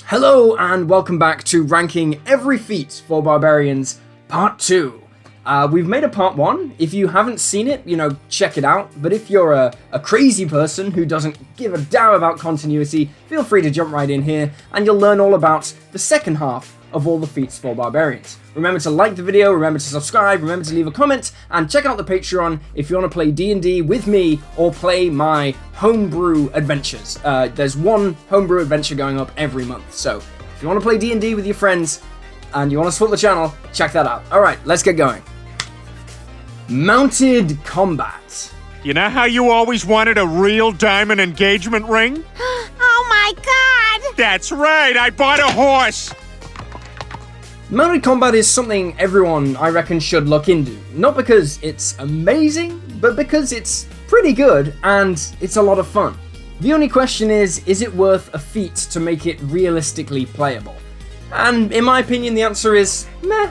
Hello and welcome back to ranking every feat for Barbarians Part 2. We've made a Part 1. If you haven't seen it, check it out. But if you're a crazy person who doesn't give a damn about continuity, feel free to jump right in here and you'll learn all about the second half of all the feats for Barbarians. Remember to like the video, remember to subscribe, remember to leave a comment, and check out the Patreon if you want to play D&D with me or play my homebrew adventures. There's one homebrew adventure going up every month, so if you want to play D&D with your friends and you want to support the channel, check that out. Alright, let's get going. Mounted combat. You know how you always wanted a real diamond engagement ring? Oh my god! That's right, I bought a horse! Mounted combat is something everyone, I reckon, should look into. Not because it's amazing, but because it's pretty good and it's a lot of fun. The only question is it worth a feat to make it realistically playable? And in my opinion, the answer is meh.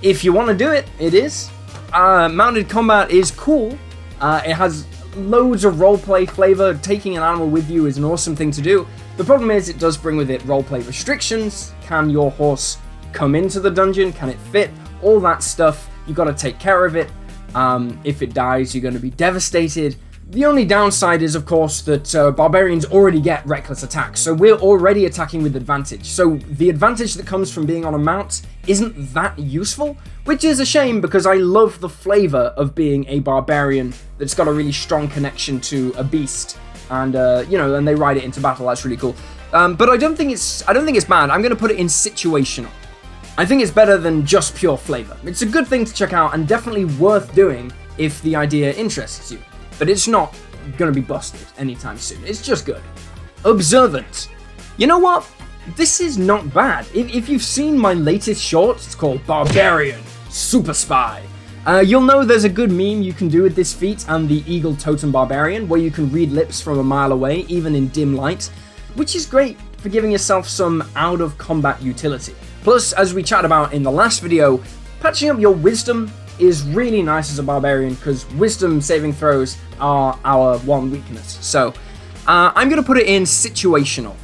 If you want to do it, it is. Mounted combat is cool. It has loads of roleplay flavor. Taking an animal with you is an awesome thing to do. The problem is it does bring with it roleplay restrictions. Can your horse come into the dungeon? Can it fit? All that stuff. You got to take care of it. If it dies, you're going to be devastated. The only downside is, of course, that barbarians already get reckless attacks, so we're already attacking with advantage. So the advantage that comes from being on a mount isn't that useful, which is a shame because I love the flavor of being a barbarian that's got a really strong connection to a beast, and and they ride it into battle. That's really cool. But I don't think it's bad. I'm going to put it in situational. I think it's better than just pure flavor. It's a good thing to check out and definitely worth doing if the idea interests you. But it's not going to be busted anytime soon. It's just good. Observant. You know what? This is not bad. If you've seen my latest short, it's called Barbarian Super Spy. You'll know there's a good meme you can do with this feat and the Eagle Totem Barbarian, where you can read lips from a mile away, even in dim light, which is great for giving yourself some out-of-combat utility. Plus, as we chatted about in the last video, patching up your wisdom is really nice as a barbarian because wisdom saving throws are our one weakness. So I'm going to put it in situational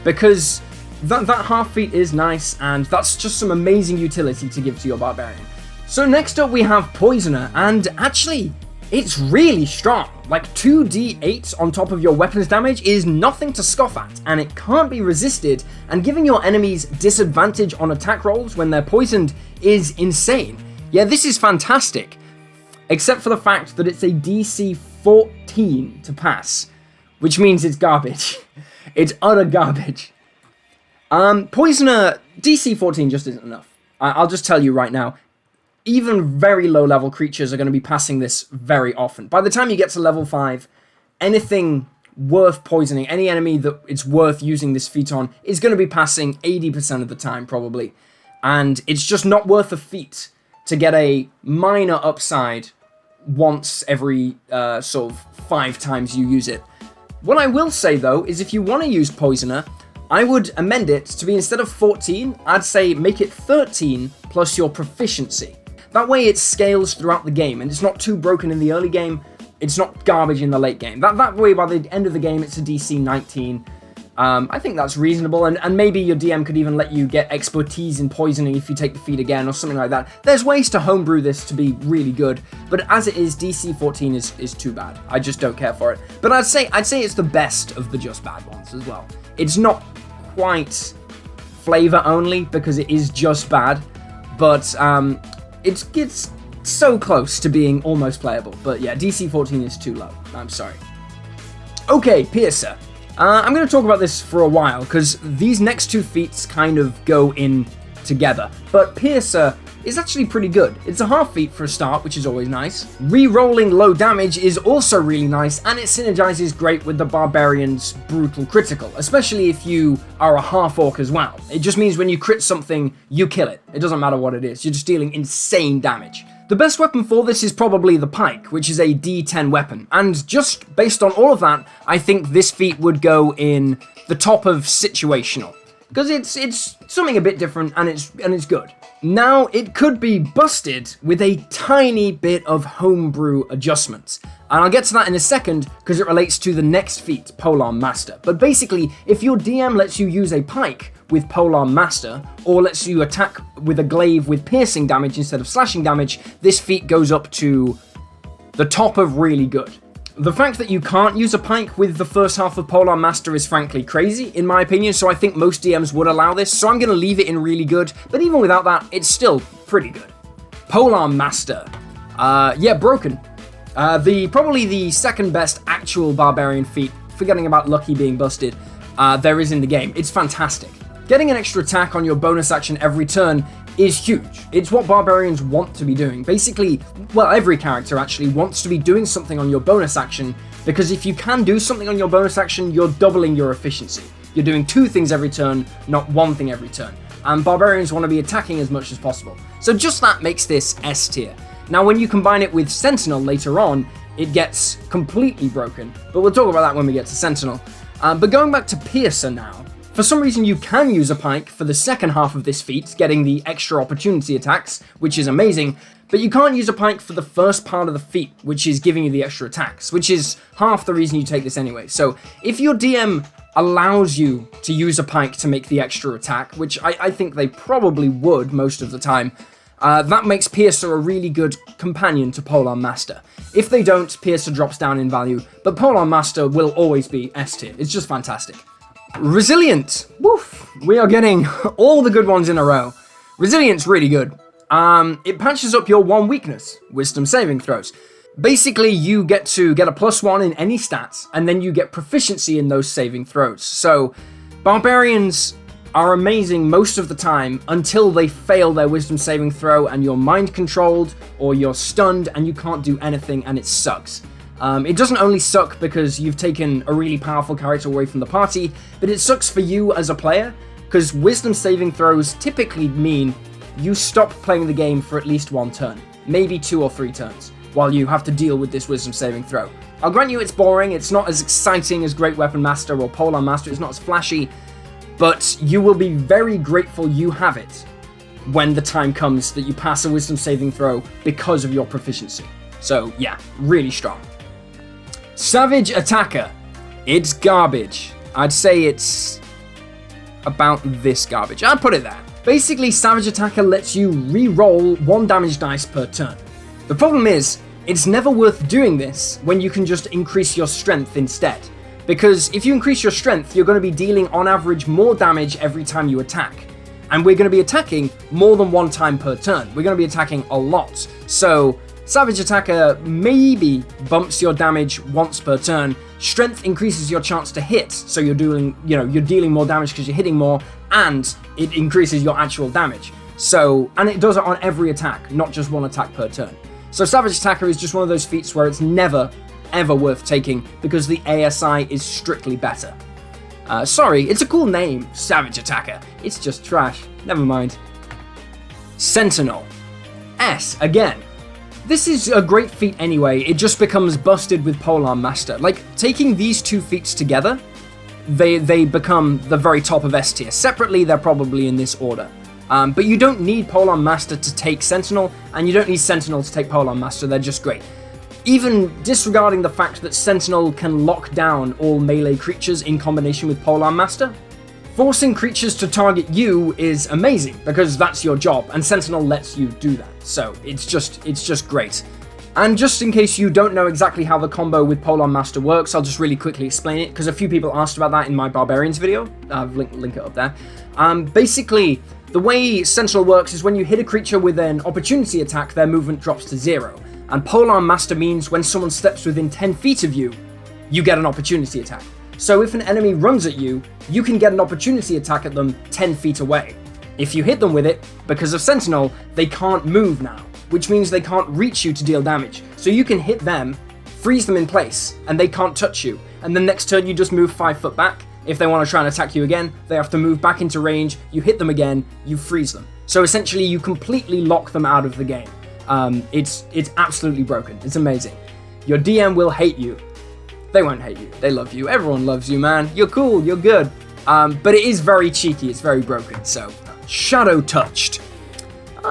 because that half feat is nice and that's just some amazing utility to give to your barbarian. So next up we have Poisoner, and actually it's really strong. Like 2d8 on top of your weapons damage is nothing to scoff at, and it can't be resisted, and giving your enemies disadvantage on attack rolls when they're poisoned is insane. Yeah, this is fantastic, except for the fact that it's a DC 14 to pass, which means it's garbage. It's utter garbage. Poisoner, DC 14 just isn't enough. I'll just tell you right now. Even very low level creatures are going to be passing this very often. By the time you get to level 5, anything worth poisoning, any enemy that it's worth using this feat on, is going to be passing 80% of the time probably. And it's just not worth a feat to get a minor upside once every sort of 5 times you use it. What I will say though is if you want to use Poisoner, I would amend it to be, instead of 14, I'd say make it 13 plus your proficiency. That way it scales throughout the game, and it's not too broken in the early game, it's not garbage in the late game. That way by the end of the game it's a DC 19. I think that's reasonable, and maybe your DM could even let you get expertise in poisoning if you take the feat again or something like that. There's ways to homebrew this to be really good, but as it is, DC 14 is too bad. I just don't care for it. But I'd say it's the best of the just bad ones as well. It's not quite flavor only because it is just bad, but it gets so close to being almost playable. But yeah, DC 14 is too low. I'm sorry. Okay, Piercer. I'm going to talk about this for a while because these next two feats kind of go in together. But Piercer is actually pretty good. It's a half feat for a start, which is always nice. Re-rolling low damage is also really nice, and it synergizes great with the Barbarian's brutal critical, especially if you are a half-orc as well. It just means when you crit something, you kill it. It doesn't matter what it is. You're just dealing insane damage. The best weapon for this is probably the pike, which is a D10 weapon, and just based on all of that, I think this feat would go in the top of situational, because it's something a bit different and it's good. Now, it could be busted with a tiny bit of homebrew adjustments, And I'll get to that in a second because it relates to the next feat, Polearm Master. But basically, if your DM lets you use a pike with Polearm Master, or lets you attack with a glaive with piercing damage instead of slashing damage, this feat goes up to the top of really good. The fact that you can't use a pike with the first half of Polearm Master is frankly crazy, in my opinion, so I think most DMs would allow this, so I'm going to leave it in really good, but even without that, it's still pretty good. Polearm Master. Yeah, broken. Probably the second best actual Barbarian feat, forgetting about Lucky being busted, there is in the game. It's fantastic. Getting an extra attack on your bonus action every turn is huge. It's what Barbarians want to be doing. Basically, well, every character actually wants to be doing something on your bonus action, because if you can do something on your bonus action, you're doubling your efficiency. You're doing 2 things every turn, not 1 thing every turn. And Barbarians want to be attacking as much as possible. So just that makes this S tier. Now, when you combine it with Sentinel later on, it gets completely broken, but we'll talk about that when we get to Sentinel. But going back to Piercer now, for some reason you can use a pike for the second half of this feat, getting the extra opportunity attacks, which is amazing, but you can't use a pike for the first part of the feat, which is giving you the extra attacks, which is half the reason you take this anyway. So if your DM allows you to use a pike to make the extra attack, which I think they probably would most of the time, that makes Piercer a really good companion to Polearm Master. If they don't, Piercer drops down in value, but Polearm Master will always be S tier. It's just fantastic. Resilient. Woof. We are getting all the good ones in a row. Resilient's really good. It patches up your one weakness, wisdom saving throws. Basically, you get to get a +1 in any stats, and then you get proficiency in those saving throws. So, Barbarians are amazing most of the time until they fail their wisdom saving throw and you're mind controlled or you're stunned and you can't do anything and it sucks. It doesn't only suck because you've taken a really powerful character away from the party, but it sucks for you as a player because wisdom saving throws typically mean you stop playing the game for at least 1 turn, maybe 2 or 3 turns, while you have to deal with this wisdom saving throw. I'll grant you it's boring, it's not as exciting as Great Weapon Master or Polearm Master, it's not as flashy, but you will be very grateful you have it when the time comes that you pass a wisdom saving throw because of your proficiency. So yeah, really strong. Savage Attacker. It's garbage. I'd say it's about this garbage. I'd put it there. Basically, Savage Attacker lets you re-roll 1 damage dice per turn. The problem is, it's never worth doing this when you can just increase your strength instead. Because if you increase your strength, you're going to be dealing on average more damage every time you attack. And we're going to be attacking more than 1 time per turn. We're going to be attacking a lot. So Savage Attacker maybe bumps your damage once per turn. Strength increases your chance to hit, so you're dealing more damage because you're hitting more, and it increases your actual damage. So, and it does it on every attack, not just 1 attack per turn. So Savage Attacker is just one of those feats where it's never, ever worth taking because the ASI is strictly better. Sorry, it's a cool name, Savage Attacker. It's just trash. Never mind. Sentinel. S again. This is a great feat anyway, it just becomes busted with Polearm Master. Like, taking these 2 feats together, they become the very top of S tier. Separately, they're probably in this order. But you don't need Polearm Master to take Sentinel, and you don't need Sentinel to take Polearm Master, they're just great. Even disregarding the fact that Sentinel can lock down all melee creatures in combination with Polearm Master, forcing creatures to target you is amazing, because that's your job, and Sentinel lets you do that. So it's just great. And just in case you don't know exactly how the combo with Polearm Master works, I'll just really quickly explain it, because a few people asked about that in my Barbarians video. I'll link it up there. Basically, the way Sentinel works is when you hit a creature with an opportunity attack, their movement drops to 0. And Polearm Master means when someone steps within 10 feet of you, you get an opportunity attack. So if an enemy runs at you, you can get an opportunity attack at them 10 feet away. If you hit them with it, because of Sentinel, they can't move now, which means they can't reach you to deal damage. So you can hit them, freeze them in place, and they can't touch you. And the next turn you just move 5 foot back. If they want to try and attack you again, they have to move back into range, you hit them again, you freeze them. So essentially you completely lock them out of the game. It's absolutely broken. It's amazing. Your DM will hate you. They won't hate you. They love you. Everyone loves you, man. You're cool. You're good. But it is very cheeky. It's very broken. So, Shadow Touched.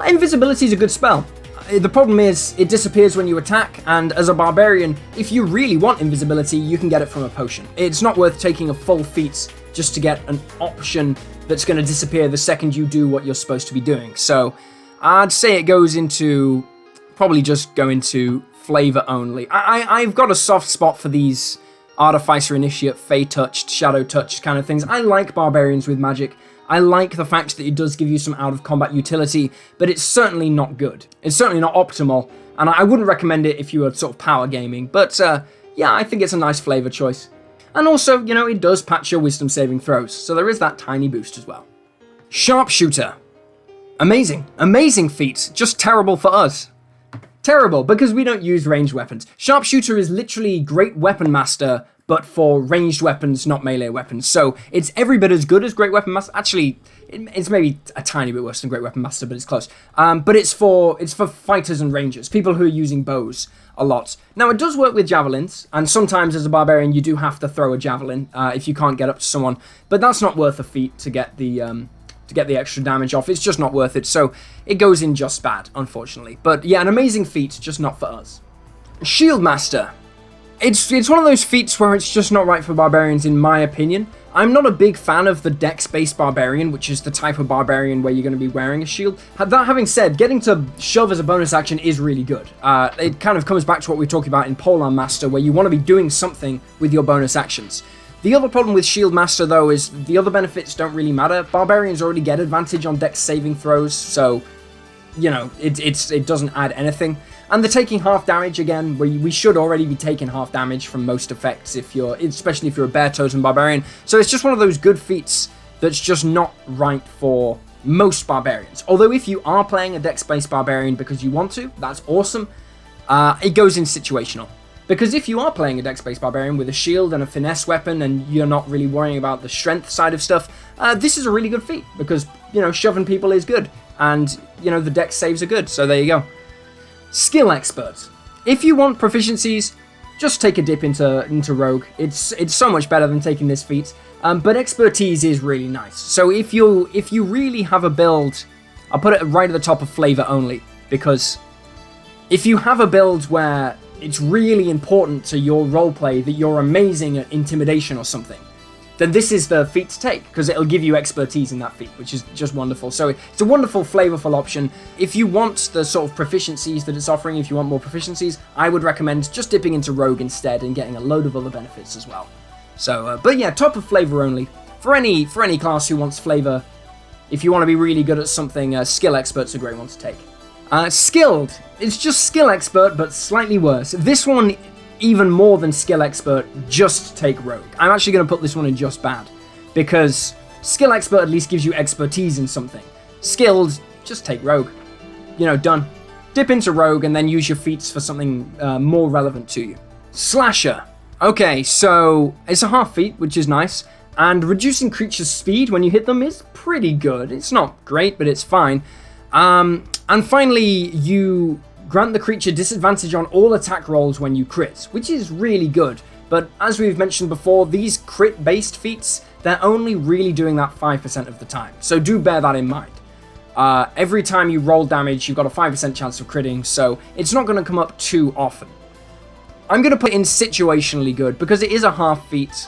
Invisibility is a good spell. the problem is it disappears when you attack, and as a barbarian, if you really want invisibility, you can get it from a potion. It's not worth taking a full feat just to get an option that's going to disappear the second you do what you're supposed to be doing. So I'd say it goes into, probably just go into flavor only. I've got a soft spot for these Artificer, Initiate, Fey Touched, Shadow Touched kind of things. I like barbarians with magic. I like the fact that it does give you some out-of-combat utility, but it's certainly not good. It's certainly not optimal, and I wouldn't recommend it if you were sort of power gaming, but yeah, I think it's a nice flavor choice. And also, you know, it does patch your wisdom saving throws, so there is that tiny boost as well. Sharpshooter. Amazing. Amazing feat. Just terrible for us. Terrible, because we don't use ranged weapons. Sharpshooter is literally Great Weapon Master, but for ranged weapons, not melee weapons. So it's every bit as good as Great Weapon Master. Actually, it's maybe a tiny bit worse than Great Weapon Master, but it's close. But it's for fighters and rangers, people who are using bows a lot. Now, it does work with javelins, and sometimes as a barbarian, you do have to throw a javelin if you can't get up to someone. But that's not worth a feat to get the extra damage off. It's just not worth it. So it goes in just bad, unfortunately. But yeah, an amazing feat, just not for us. Shield Master. It's one of those feats where it's just not right for barbarians, in my opinion. I'm not a big fan of the dex-based barbarian, which is the type of barbarian where you're going to be wearing a shield. That having said, getting to shove as a bonus action is really good. It kind of comes back to what we were talking about in Polearm Master, where you want to be doing something with your bonus actions. The other problem with Shield Master, though, is the other benefits don't really matter. Barbarians already get advantage on dex saving throws, so, you know, it doesn't add anything. And the taking half damage, again, we should already be taking half damage from most effects, especially if you're a bare totem barbarian. So it's just one of those good feats that's just not right for most barbarians. Although if you are playing a dex-based barbarian because you want to, that's awesome. It goes in situational. Because if you are playing a dex-based barbarian with a shield and a finesse weapon and you're not really worrying about the strength side of stuff, this is a really good feat because, you know, shoving people is good. And, you know, the dex saves are good. So there you go. Skill Expert. If you want proficiencies, just take a dip into Rogue. It's so much better than taking this feat. But Expertise is really nice. So if you really have a build, I'll put it right at the top of flavor only, because if you have a build where it's really important to your roleplay that you're amazing at intimidation or something, then this is the feat to take, because it'll give you expertise in that feat, which is just wonderful. So it's a wonderful, flavorful option. If you want the sort of proficiencies that it's offering, if you want more proficiencies, I would recommend just dipping into Rogue instead and getting a load of other benefits as well. So, but yeah, top of flavor only. For any class who wants flavor, if you want to be really good at something, Skill Expert's a great one to take. Skilled. It's just Skill Expert, but slightly worse. This one, even more than Skill Expert, just take Rogue. I'm actually going to put this one in just bad, because Skill Expert at least gives you expertise in something. Skilled, just take Rogue. You know, done. Dip into Rogue and then use your feats for something more relevant to you. Slasher. Okay, so it's a half feat, which is nice, and reducing creatures' speed when you hit them is pretty good. It's not great, but it's fine. And finally, you grant the creature disadvantage on all attack rolls when you crit, which is really good. But as we've mentioned before, these crit-based feats, they're only really doing that 5% of the time. So do bear that in mind. Every time you roll damage, you've got a 5% chance of critting, so it's not going to come up too often. I'm going to put in situationally good, because it is a half feat,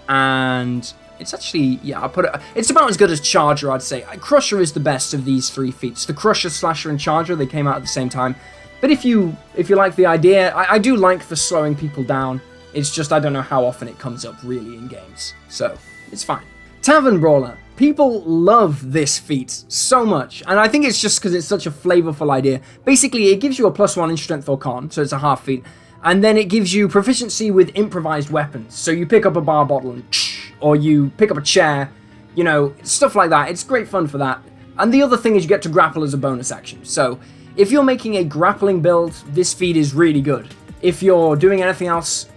and it's actually, yeah, it's about as good as Charger, I'd say. Crusher is the best of these three feats. The Crusher, Slasher, and Charger, they came out at the same time. But if you like the idea, I do like the slowing people down. It's just I don't know how often it comes up really in games. So, it's fine. Tavern Brawler. People love this feat so much, and I think it's just because it's such a flavorful idea. Basically, it gives you a +1 in Strength or Con, so it's a half feat. And then it gives you proficiency with improvised weapons. So you pick up a bar bottle and or you pick up a chair, you know, stuff like that. It's great fun for that. And the other thing is you get to grapple as a bonus action. So if you're making a grappling build, this feat is really good. If you're doing anything else,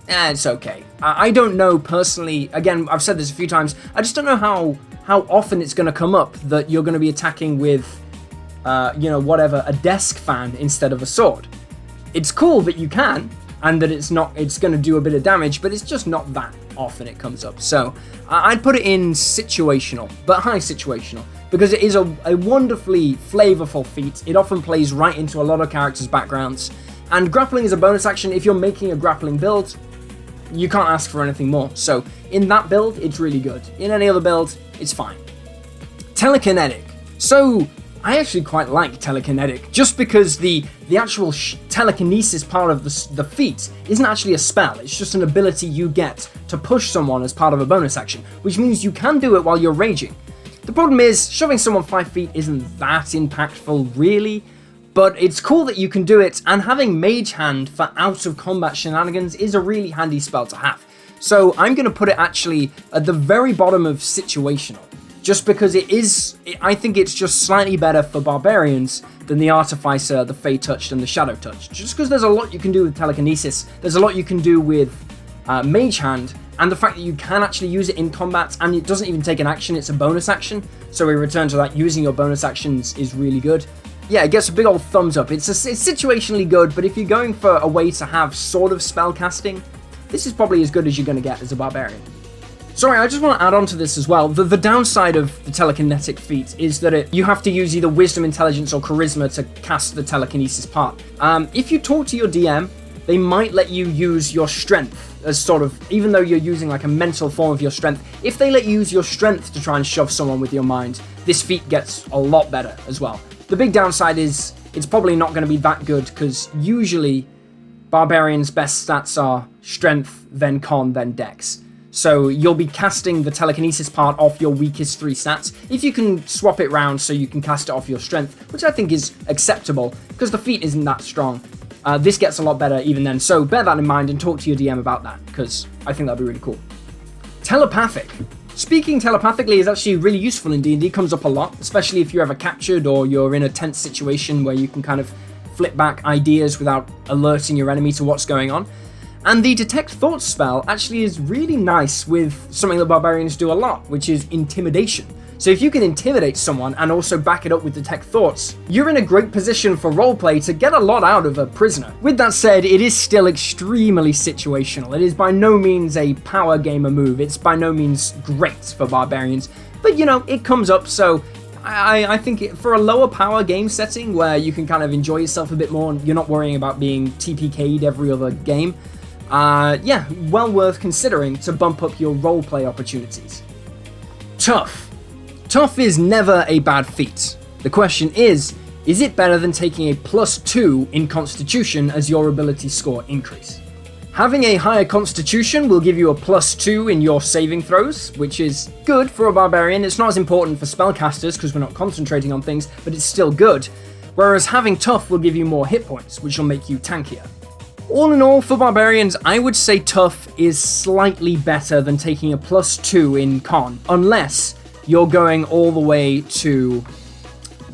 it's okay. I don't know personally, again, I've said this a few times, I just don't know how often it's going to come up that you're going to be attacking with, you know, whatever, a desk fan instead of a sword. It's cool that you can, and that it's going to do a bit of damage, but it's just not that often it comes up. So I'd put it in situational, but high situational, because it is a wonderfully flavorful feat. It often plays right into a lot of characters' backgrounds, and grappling is a bonus action. If you're making a grappling build, you can't ask for anything more. So in that build, it's really good. In any other build, it's fine. Telekinetic. So I actually quite like Telekinetic, just because the actual telekinesis part of the feat isn't actually a spell. It's just an ability you get to push someone as part of a bonus action, which means you can do it while you're raging. The problem is, shoving someone 5 feet isn't that impactful, really, but it's cool that you can do it, and having Mage Hand for out-of-combat shenanigans is a really handy spell to have. So I'm going to put it actually at the very bottom of situational, just because I think it's just slightly better for Barbarians than the Artificer, the Fey Touched, and the Shadow Touch. Just because there's a lot you can do with Telekinesis, there's a lot you can do with Mage Hand, and the fact that you can actually use it in combat, and it doesn't even take an action, it's a bonus action. So we return to that, using your bonus actions is really good. Yeah, it gets a big old thumbs up. It's situationally good, but if you're going for a way to have sort of spell casting, this is probably as good as you're going to get as a Barbarian. Sorry, I just want to add on to this as well. The downside of the Telekinetic feat is that you have to use either Wisdom, Intelligence, or Charisma to cast the Telekinesis part. If you talk to your DM, they might let you use your Strength as sort of, even though you're using like a mental form of your Strength, if they let you use your Strength to try and shove someone with your mind, this feat gets a lot better as well. The big downside is it's probably not going to be that good, because usually Barbarians' best stats are Strength, then Con, then Dex. So you'll be casting the Telekinesis part off your weakest 3 stats. If you can swap it round so you can cast it off your Strength, which I think is acceptable, because the feat isn't that strong, this gets a lot better even then. So bear that in mind and talk to your DM about that, because I think that'd be really cool. Telepathic. Speaking telepathically is actually really useful in D&D, comes up a lot, especially if you're ever captured or you're in a tense situation where you can kind of flip back ideas without alerting your enemy to what's going on. And the Detect Thoughts spell actually is really nice with something that Barbarians do a lot, which is intimidation. So if you can intimidate someone and also back it up with Detect Thoughts, you're in a great position for roleplay to get a lot out of a prisoner. With that said, it is still extremely situational. It is by no means a power gamer move. It's by no means great for Barbarians, but you know, it comes up, so I think for a lower power game setting where you can kind of enjoy yourself a bit more and you're not worrying about being TPK'd every other game, yeah, well worth considering to bump up your roleplay opportunities. Tough. Tough is never a bad feat. The question is it better than taking a +2 in Constitution as your ability score increase? Having a higher Constitution will give you a +2 in your saving throws, which is good for a Barbarian. It's not as important for spellcasters because we're not concentrating on things, but it's still good. Whereas having Tough will give you more hit points, which will make you tankier. All in all, for Barbarians, I would say Tough is slightly better than taking a +2 in Con, unless you're going all the way to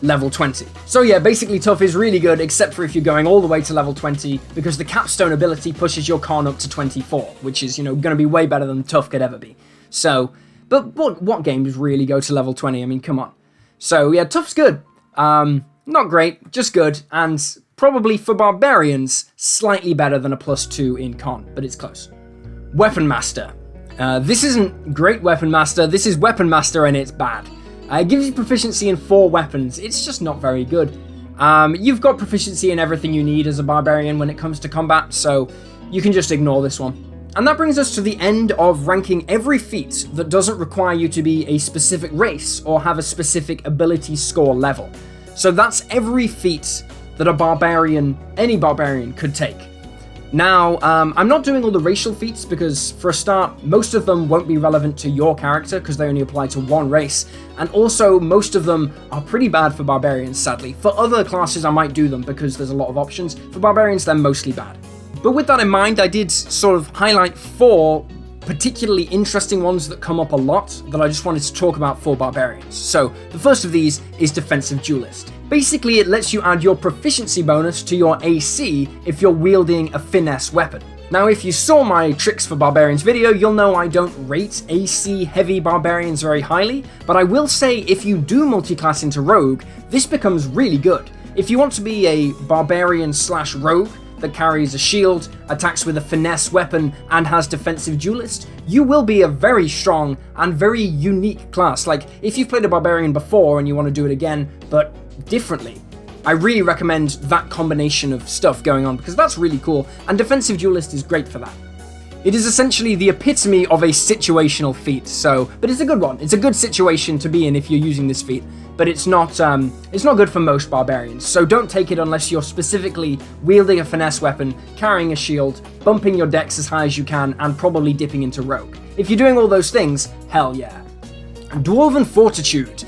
level 20. So yeah, basically Tough is really good, except for if you're going all the way to level 20, because the Capstone ability pushes your Con up to 24, which is, you know, going to be way better than Tough could ever be. So, but what games really go to level 20? I mean, come on. So yeah, Tough's good. Not great, just good, and probably for Barbarians, slightly better than a +2 in Con, but it's close. Weapon Master. This isn't great Weapon Master, this is Weapon Master and it's bad. It gives you proficiency in 4 weapons, it's just not very good. You've got proficiency in everything you need as a Barbarian when it comes to combat, so you can just ignore this one. And that brings us to the end of ranking every feat that doesn't require you to be a specific race or have a specific ability score level. So that's every feat that a Barbarian, any Barbarian, could take. Now, I'm not doing all the racial feats because, for a start, most of them won't be relevant to your character because they only apply to one race, and also most of them are pretty bad for Barbarians, sadly. For other classes, I might do them because there's a lot of options. For Barbarians, they're mostly bad. But with that in mind, I did sort of highlight 4 particularly interesting ones that come up a lot that I just wanted to talk about for Barbarians. So, the first of these is Defensive Duelist. Basically, it lets you add your proficiency bonus to your AC if you're wielding a finesse weapon. Now, if you saw my Tricks for Barbarians video, you'll know I don't rate AC heavy Barbarians very highly, but I will say if you do multiclass into Rogue, this becomes really good. If you want to be a Barbarian/Rogue, that carries a shield, attacks with a finesse weapon, and has defensive duelist, you will be a very strong and very unique class. Like, if you've played a Barbarian before and you want to do it again, but differently, I really recommend that combination of stuff going on, because that's really cool, and defensive duelist is great for that. It is essentially the epitome of a situational feat, but it's a good one. It's a good situation to be in if you're using this feat, but it's not good for most Barbarians, so don't take it unless you're specifically wielding a finesse weapon, carrying a shield, bumping your dex as high as you can, and probably dipping into rogue. If you're doing all those things, hell yeah. Dwarven Fortitude.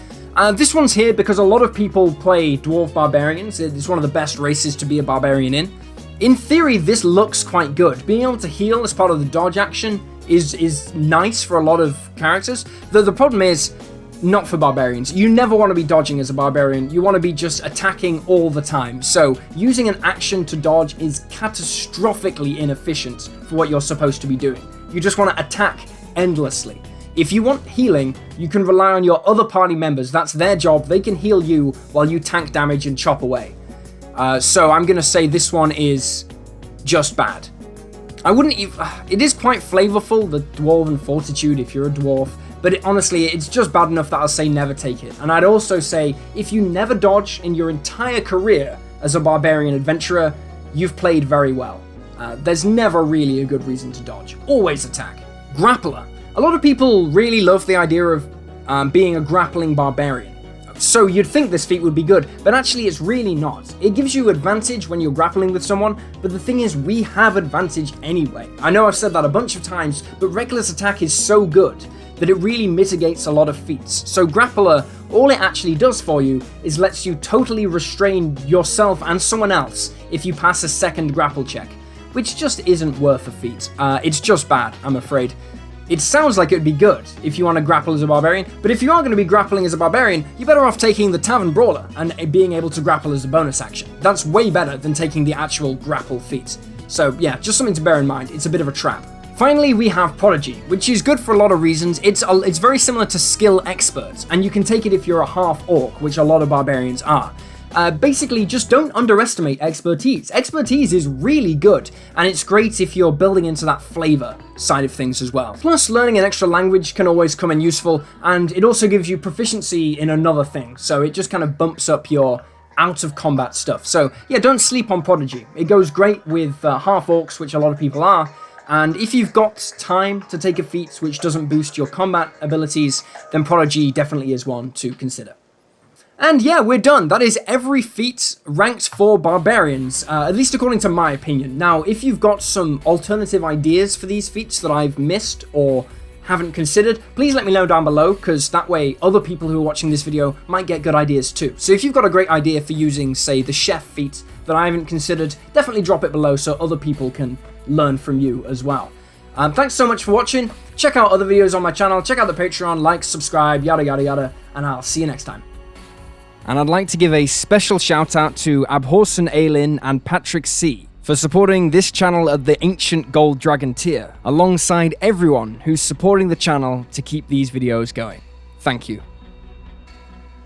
This one's here because a lot of people play Dwarf Barbarians. It's one of the best races to be a Barbarian in. In theory, this looks quite good. Being able to heal as part of the dodge action is nice for a lot of characters. The problem is, not for Barbarians. You never want to be dodging as a Barbarian. You want to be just attacking all the time. So using an action to dodge is catastrophically inefficient for what you're supposed to be doing. You just want to attack endlessly. If you want healing, you can rely on your other party members. That's their job. They can heal you while you tank damage and chop away. So I'm going to say this one is just bad. I wouldn't even... It is quite flavorful, the Dwarven Fortitude, if you're a dwarf. But honestly, it's just bad enough that I'll say never take it. And I'd also say, if you never dodge in your entire career as a Barbarian adventurer, you've played very well. There's never really a good reason to dodge. Always attack. Grappler. A lot of people really love the idea of being a grappling Barbarian. So you'd think this feat would be good, but actually it's really not. It gives you advantage when you're grappling with someone, but the thing is, we have advantage anyway. I know I've said that a bunch of times, but reckless attack is so good that it really mitigates a lot of feats. So Grappler, all it actually does for you is lets you totally restrain yourself and someone else if you pass a second grapple check, which just isn't worth a feat. It's just bad, I'm afraid. It sounds like it would be good if you want to grapple as a Barbarian, but if you are going to be grappling as a Barbarian, you're better off taking the Tavern Brawler and being able to grapple as a bonus action. That's way better than taking the actual grapple feat. So yeah, just something to bear in mind. It's a bit of a trap. Finally, we have Prodigy, which is good for a lot of reasons. It's very similar to Skill Expert, and you can take it if you're a half-orc, which a lot of Barbarians are. Basically, just don't underestimate expertise. Expertise is really good, and it's great if you're building into that flavor side of things as well. Plus, learning an extra language can always come in useful, and it also gives you proficiency in another thing, so it just kind of bumps up your out-of-combat stuff. So yeah, don't sleep on Prodigy. It goes great with half-orcs, which a lot of people are, and if you've got time to take a feat which doesn't boost your combat abilities, then Prodigy definitely is one to consider. And yeah, we're done. That is every feat ranked for Barbarians, at least according to my opinion. Now, if you've got some alternative ideas for these feats that I've missed or haven't considered, please let me know down below, because that way other people who are watching this video might get good ideas too. So if you've got a great idea for using, say, the chef feat that I haven't considered, definitely drop it below so other people can learn from you as well. Thanks so much for watching. Check out other videos on my channel, check out the Patreon, like, subscribe, yada yada yada, and I'll see you next time. And I'd like to give a special shout out to Abhorsen Aelin and Patrick C for supporting this channel at the Ancient Gold Dragon tier, alongside everyone who's supporting the channel to keep these videos going. Thank you.